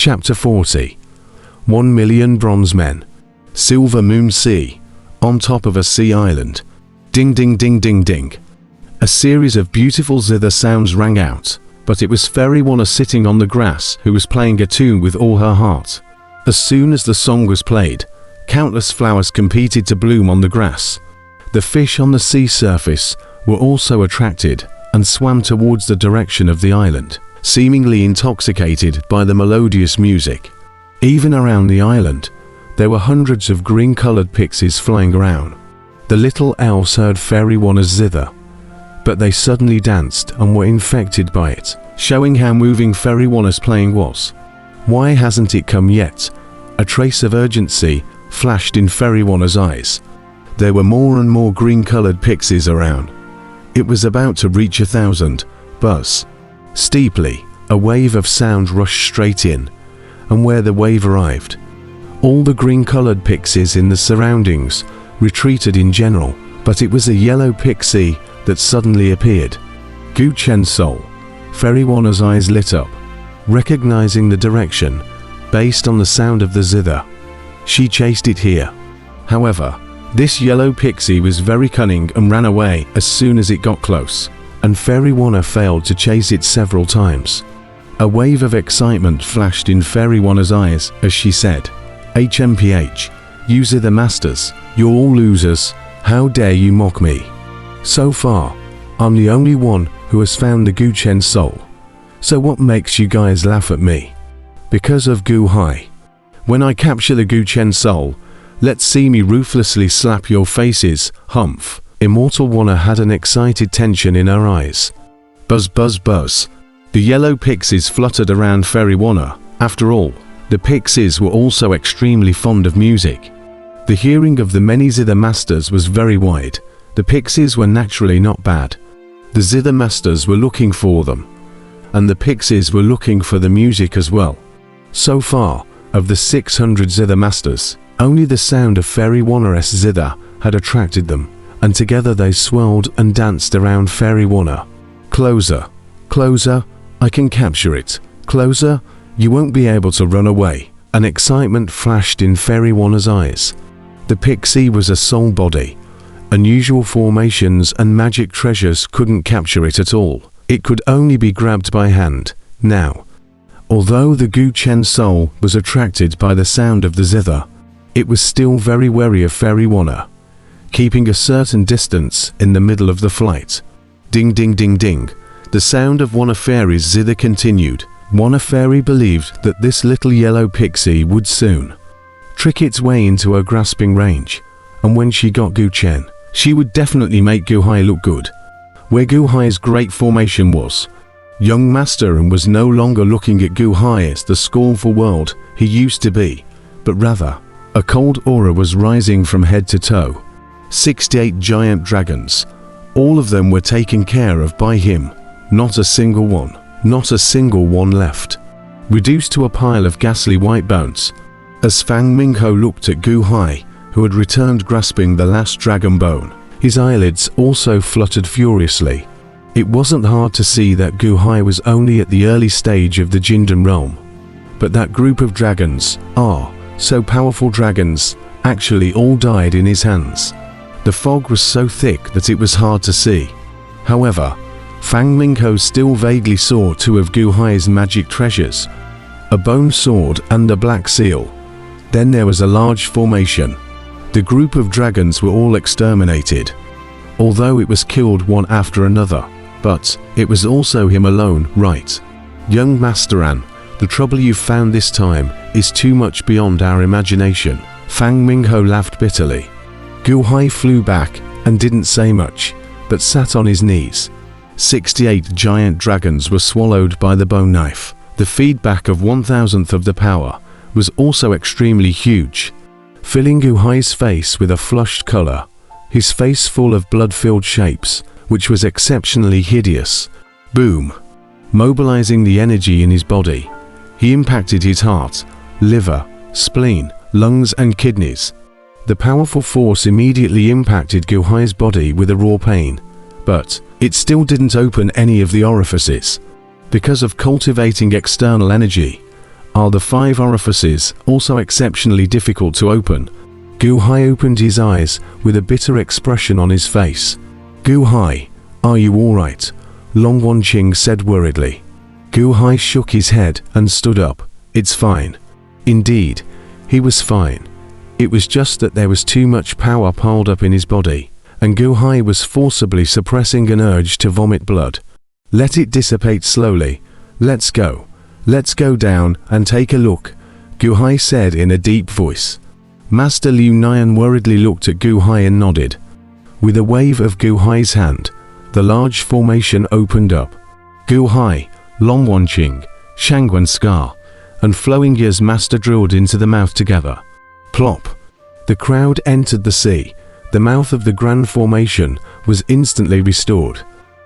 Chapter 40. 1 million bronze men. Silver Moon Sea. On top of a sea island. Ding ding ding ding ding. A series of beautiful zither sounds rang out, but it was Fairy Wanna sitting on the grass who was playing a tune with all her heart. As soon as the song was played, countless flowers competed to bloom on the grass. The fish on the sea surface were also attracted and swam towards the direction of the island, seemingly intoxicated by the melodious music. Even around the island, there were hundreds of green-colored pixies flying around. The little elves heard Fairy Wanna's zither, but they suddenly danced and were infected by it, showing how moving Fairy Wanna's playing was. Why hasn't it come yet? A trace of urgency flashed in Fairy Wanna's eyes. There were more and more green-colored pixies around. It was about to reach 1,000. Buzz. Steeply, a wave of sound rushed straight in, and where the wave arrived, all the green-colored pixies in the surroundings retreated in general, but it was a yellow pixie that suddenly appeared. Gu Chen's soul. Fairy Wanna's eyes lit up, recognizing the direction based on the sound of the zither. She chased it here. However, this yellow pixie was very cunning and ran away as soon as it got close, and Fairy Wanna failed to chase it several times. A wave of excitement flashed in Fairy Wanna's eyes as she said, HMPH, you zither masters, you're all losers, how dare you mock me? So far, I'm the only one who has found the Gu Chen soul. So what makes you guys laugh at me? Because of Gu Hai. When I capture the Gu Chen soul, let's see me ruthlessly slap your faces, humph. Immortal Wanna had an excited tension in her eyes. Buzz buzz buzz. The yellow pixies fluttered around Fairy Wanna. After all, the pixies were also extremely fond of music. The hearing of the many zither masters was very wide. The pixies were naturally not bad. The zither masters were looking for them, and the pixies were looking for the music as well. So far, of the 600 zither masters, only the sound of Fairy Wanna's zither had attracted them, and together they swirled and danced around Fairy Wanna. Closer, closer, I can capture it. Closer, you won't be able to run away. An excitement flashed in Fairy Wanna's eyes. The pixie was a soul body. Unusual formations and magic treasures couldn't capture it at all. It could only be grabbed by hand. Now, although the Gu Chen soul was attracted by the sound of the zither, it was still very wary of Fairy Wanna, keeping a certain distance in the middle of the flight. Ding ding ding ding. The sound of Wanna Fairy's zither continued. Wanna Fairy believed that this little yellow pixie would soon trick its way into her grasping range, and when she got Gu Chen, she would definitely make Gu Hai look good. Where Gu Hai's great formation was, young master and was no longer looking at Gu Hai as the scornful world he used to be, but rather, a cold aura was rising from head to toe. 68 giant dragons. All of them were taken care of by him. Not a single one left. Reduced to a pile of ghastly white bones. As Fang Mingho looked at Gu Hai, who had returned grasping the last dragon bone, his eyelids also fluttered furiously. It wasn't hard to see that Gu Hai was only at the early stage of the Jindan realm. But that group of dragons, so powerful dragons, actually all died in his hands. The fog was so thick that it was hard to see. However, Fang Mingho still vaguely saw two of Gu Hai's magic treasures, a bone sword and a black seal. Then there was a large formation. The group of dragons were all exterminated, although it was killed one after another. But it was also him alone, right? Young Master An, the trouble you've found this time is too much beyond our imagination. Fang Mingho laughed bitterly. Gu Hai flew back and didn't say much, but sat on his knees. 68 giant dragons were swallowed by the bone knife. The feedback of 1,000th of the power was also extremely huge, filling Gu Hai's face with a flushed color, his face full of blood-filled shapes, which was exceptionally hideous. Boom! Mobilizing the energy in his body, he impacted his heart, liver, spleen, lungs and kidneys. The powerful force immediately impacted Gu Hai's body with a raw pain, but it still didn't open any of the orifices. Because of cultivating external energy, Are the 5 orifices also exceptionally difficult to open? Gu Hai opened his eyes with a bitter expression on his face. Gu Hai, are you alright? Long Wanqing said worriedly. Gu Hai shook his head and stood up. It's fine. Indeed, he was fine. It was just that there was too much power piled up in his body, and Gu Hai was forcibly suppressing an urge to vomit blood. Let it dissipate slowly. Let's go. Let's go down and take a look, Gu Hai said in a deep voice. Master Liu Nian worriedly looked at Gu Hai and nodded. With a wave of Gu Hai's hand, the large formation opened up. Gu Hai, Long Wanqing, Shangwen Scar, and Flowing Year's master drilled into the mouth together. Plop! The crowd entered the sea. The mouth of the grand formation was instantly restored.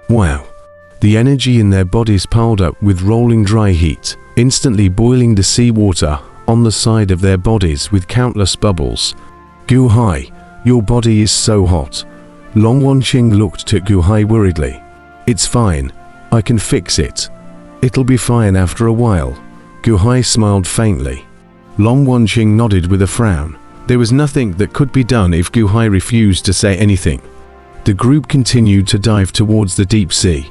Wow! The energy in their bodies piled up with rolling dry heat, instantly boiling the seawater on the side of their bodies with countless bubbles. Gu Hai, your body is so hot. Long Wanqing looked at Gu Hai worriedly. It's fine. I can fix it. It'll be fine after a while. Gu Hai smiled faintly. Long Wanqing nodded with a frown. There was nothing that could be done if Gu Hai refused to say anything. The group continued to dive towards the deep sea,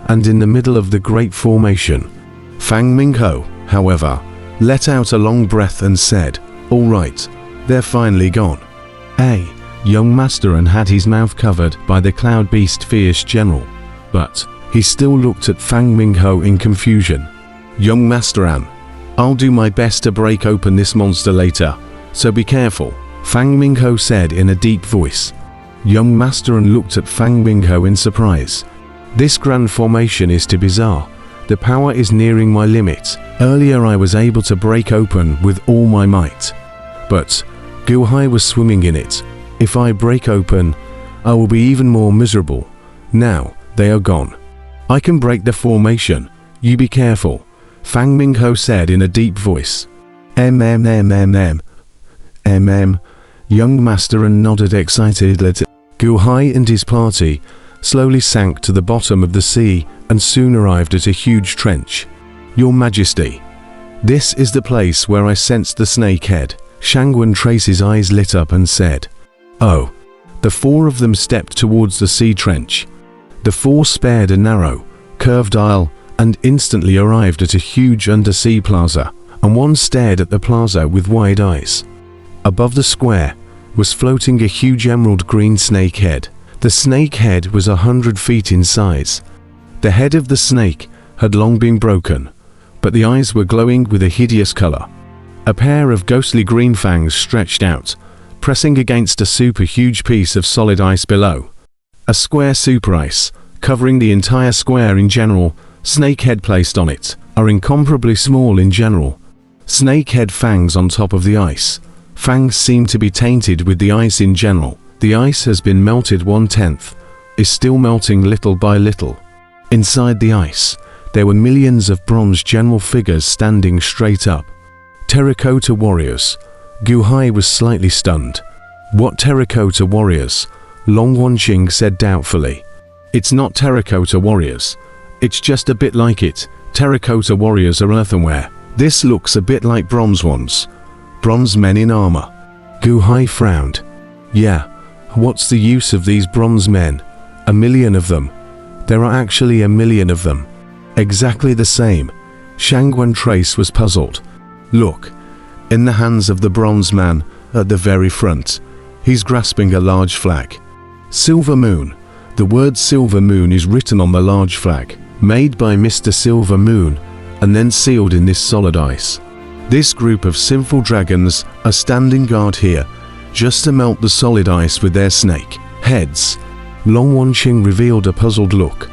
and in the middle of the great formation, Fang Mingho, however, let out a long breath and said, "All right, they're finally gone." Young Master An had his mouth covered by the cloud beast fierce general, but he still looked at Fang Mingho in confusion. Young Master An, I'll do my best to break open this monster later, so be careful, Fang Mingho said in a deep voice. Young Master An looked at Fang Mingho in surprise. This grand formation is too bizarre. The power is nearing my limit. Earlier I was able to break open with all my might, but Gu Hai was swimming in it. If I break open, I will be even more miserable. Now they are gone. I can break the formation. You be careful, Fang Mingho said in a deep voice. Young Master An nodded excitedly. Gu Hai and his party slowly sank to the bottom of the sea and soon arrived at a huge trench. Your Majesty, this is the place where I sensed the snake head. Shangwen Trace's eyes lit up and said, "Oh." The 4 of them stepped towards the sea trench. The 4 spared a narrow, curved aisle and instantly arrived at a huge undersea plaza, and one stared at the plaza with wide eyes. Above the square was floating a huge emerald green snake head. The snake head was 100 feet in size. The head of the snake had long been broken, but the eyes were glowing with a hideous color. A pair of ghostly green fangs stretched out, pressing against a super huge piece of solid ice below. A square super ice, covering the entire square in general, snake head placed on it, are incomparably small in general. Snake head fangs on top of the ice. Fangs seem to be tainted with the ice in general. The ice has been melted 1/10, is still melting little by little. Inside the ice, there were millions of bronze general figures standing straight up. Terracotta warriors. Gu Hai was slightly stunned. What terracotta warriors? Long Wanqing said doubtfully. It's not terracotta warriors. It's just a bit like it. Terracotta warriors are earthenware. This looks a bit like bronze ones. Bronze men in armor. Gu Hai frowned. Yeah. What's the use of these bronze men? 1 million of them. There are actually 1 million of them. Exactly the same. Shangwen Trace was puzzled. Look, in the hands of the bronze man, at the very front, he's grasping a large flag. Silver Moon. The word Silver Moon is written on the large flag, made by Mr. Silver Moon, and then sealed in this solid ice. This group of sinful dragons are standing guard here, just to melt the solid ice with their snake heads. Long Wanqing revealed a puzzled look.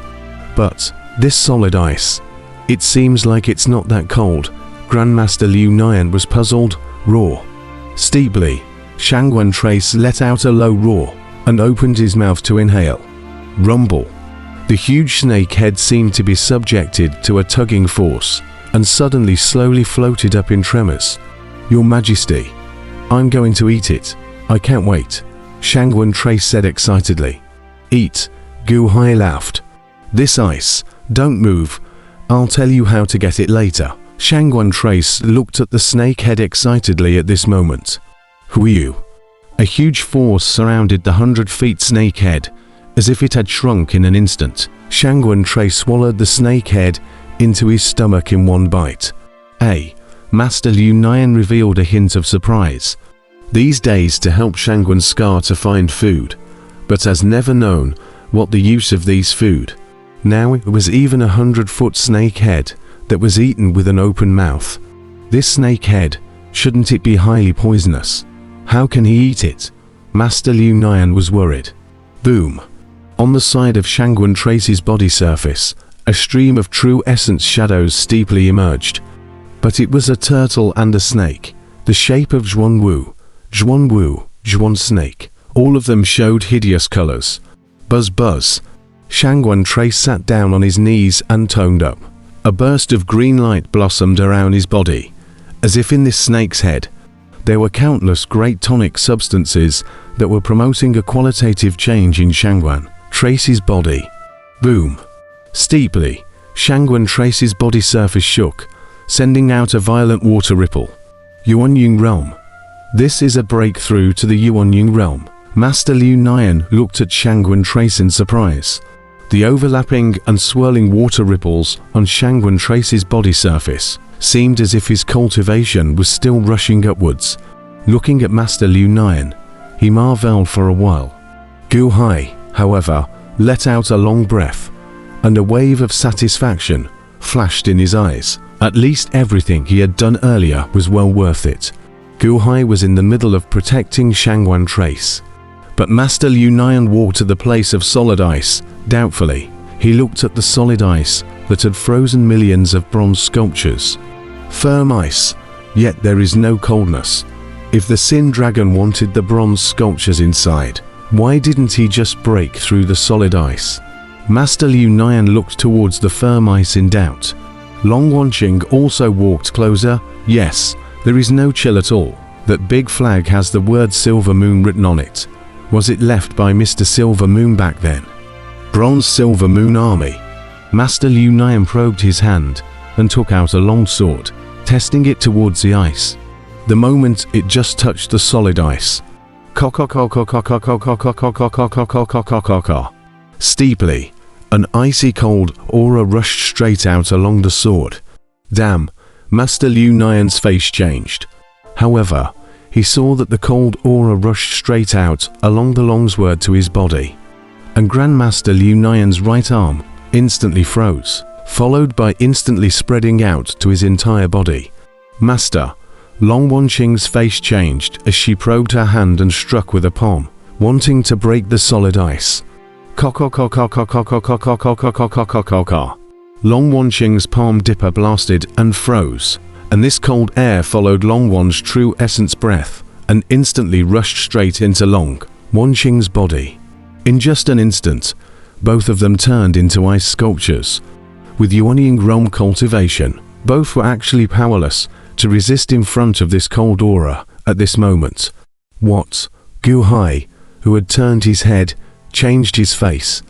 But this solid ice, it seems like it's not that cold. Grandmaster Liu Nian was puzzled. Roar. Steeply, Shangwen Trace let out a low roar and opened his mouth to inhale. Rumble. The huge snake head seemed to be subjected to a tugging force and suddenly slowly floated up in tremors. Your Majesty, I'm going to eat it. I can't wait, Shangwen Trace said excitedly. Eat, Gu Hai laughed. This ice, don't move. I'll tell you how to get it later. Shangguan Trace looked at the snake head excitedly at this moment. Whew! A huge force surrounded the 100-feet snake head, as if it had shrunk in an instant. Shangguan Trace swallowed the snake head into his stomach in one bite. Master Liu Nian revealed a hint of surprise. These days to help Shangguan Scar to find food, but has never known what the use of these food. Now it was even 100-foot snake head that was eaten with an open mouth. This snake head, shouldn't it be highly poisonous? How can he eat it? Master Liu Nian was worried. Boom! On the side of Shangguan Trace's body surface, a stream of true essence shadows steeply emerged. But it was a turtle and a snake, the shape of Zhuan snake. All of them showed hideous colors. Buzz buzz. Shangguan Trace sat down on his knees and toned up. A burst of green light blossomed around his body, as if in this snake's head there were countless great tonic substances that were promoting a qualitative change in Shangguan Trace's body. Boom! Steeply, Shangguan Trace's body surface shook, sending out a violent water ripple. Yuanying realm. This is a breakthrough to the Yuanying realm. Master Liu Nian looked at Shangguan Trace in surprise. The overlapping and swirling water ripples on Shangguan Trace's body surface seemed as if his cultivation was still rushing upwards. Looking at Master Liu Nian, he marveled for a while. Gu Hai, however, let out a long breath, and a wave of satisfaction flashed in his eyes. At least everything he had done earlier was well worth it. Gu Hai was in the middle of protecting Shangguan Trace. But Master Liu Nian walked to the place of solid ice, doubtfully. He looked at the solid ice that had frozen millions of bronze sculptures. Firm ice, yet there is no coldness. If the Sin Dragon wanted the bronze sculptures inside, why didn't he just break through the solid ice? Master Liu Nian looked towards the firm ice in doubt. Long Wanqing also walked closer. Yes, there is no chill at all. That big flag has the word Silver Moon written on it. Was it left by Mr. Silver Moon back then? Bronze Silver Moon Army. Master Liu Nian probed his hand and took out a long sword, testing it towards the ice. The moment it just touched the solid ice. Steeply, an icy cold aura rushed straight out along the sword. Damn, Master Liu Nian's face changed. However, he saw that the cold aura rushed straight out along the longsword to his body. And Grandmaster Liu Nian's right arm instantly froze, followed by instantly spreading out to his entire body. Master, Long Wanqing's face changed as she probed her hand and struck with a palm, wanting to break the solid ice. Long Wanqing's palm dipper blasted and froze, and this cold air followed Long Wan's true essence breath and instantly rushed straight into Long Wanqing's body. In just an instant, both of them turned into ice sculptures. With Yuanying realm cultivation, both were actually powerless to resist in front of this cold aura at this moment. What? Gu Hai, who had turned his head, changed his face,